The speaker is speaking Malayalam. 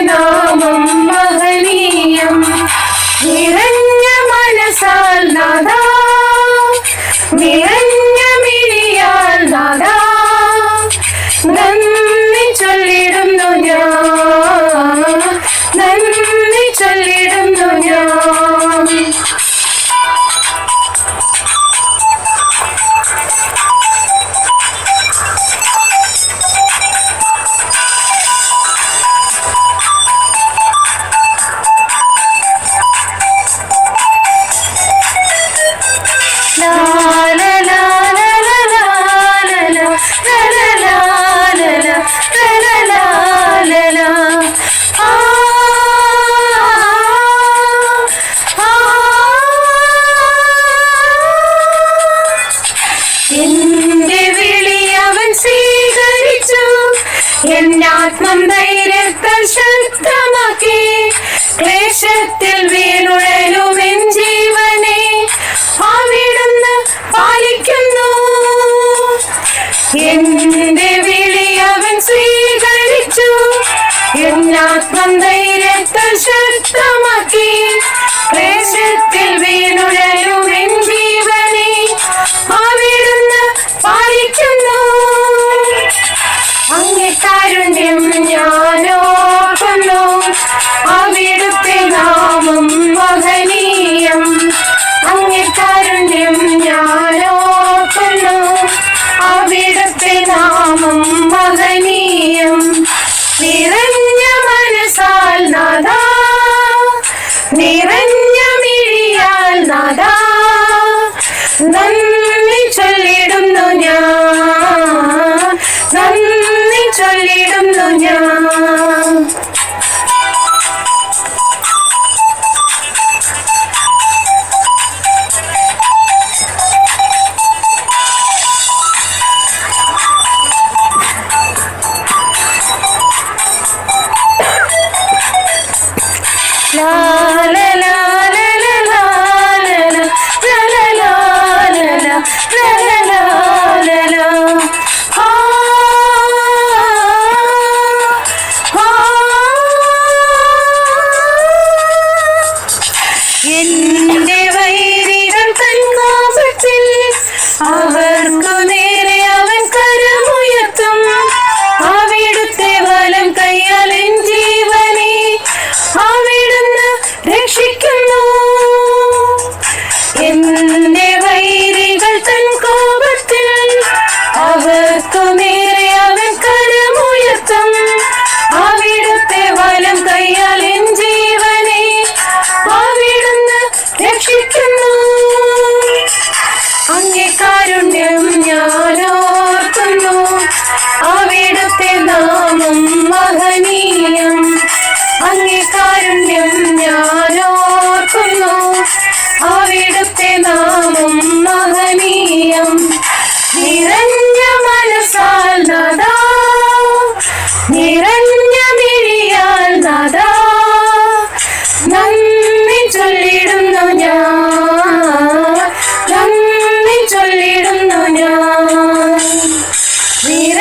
നാമം മഹനീയം നിറഞ്ഞ മനസാൽ നാദാ നിറഞ്ഞ മിഴിയാൽ നാദാ നന്ദി ചൊല്ലിടുന്നു ഞാൻ നന്ദി ചൊല്ലിടുന്നു ഞാൻ എന്നാത്മം ധൈര്യത്താൽ ശക്തമാക്കി ക്ലേശത്തിൽ വീണുഴലുമെൻ ജീവനെ അവിടുന്ന് പാലിക്കുന്നു. എന്റെ വിളി അവൻ സ്വീകരിച്ചു. എന്നാത്മം ധൈര്യത്താൽ ശക്തമാക്കി ക്ലേശത്തിൽ വീണുഴലുമെൻ ജീവനെ അവിടുന്ന് പാലിക്കുന്നു. അങ്ങേ കാരുണ്യം ഞാനോർക്കുന്നു. അവിടുത്തെ നാമം മഹനീയം. അങ്ങേ കാരുണ്യം ഞാനോർക്കുന്നു. അവിടുത്തെ നാമം മഹനീയം. നിറഞ്ഞ മനസാൽ നാദാ നിറഞ്ഞ മിഴിയാൽ നാദാ നന്ദി ചൊല്ലിടുന്നു ഞാൻ നന്ദി ചൊല്ലിടുന്നു ഞാൻ. ലാ ലാ ലാ ലാ ലാ ലാ ലാ ലാ ലാ ലാ ലാ ലാ. എന്റെ വൈരികൾ തൻ കോപത്തിൽ അവർക്കു നേരെ അവൻ കരമുയർത്തും. അവിടുത്തെ വലം കയ്യാൽ എൻ ജീവനെ അവിടുന്ന് രക്ഷിക്കുന്നു. എന്റെ വൈരികൾ തൻ കോപത്തിൽ അവർക്കു നേരെ അവൻ കരമുയർത്തും. അവിടുത്തെ വലം കയ്യാൽ എൻ ജീവനെ അവിടുന്ന് രക്ഷിക്കുന്നു. അങ്ങേ കാരുണ്യം ഞാനോർക്കുന്നു. അവിടുത്തെ നാമം മഹനീയം. അങ്ങേ കാരുണ്യം ഞാനോർക്കുന്നു. വീര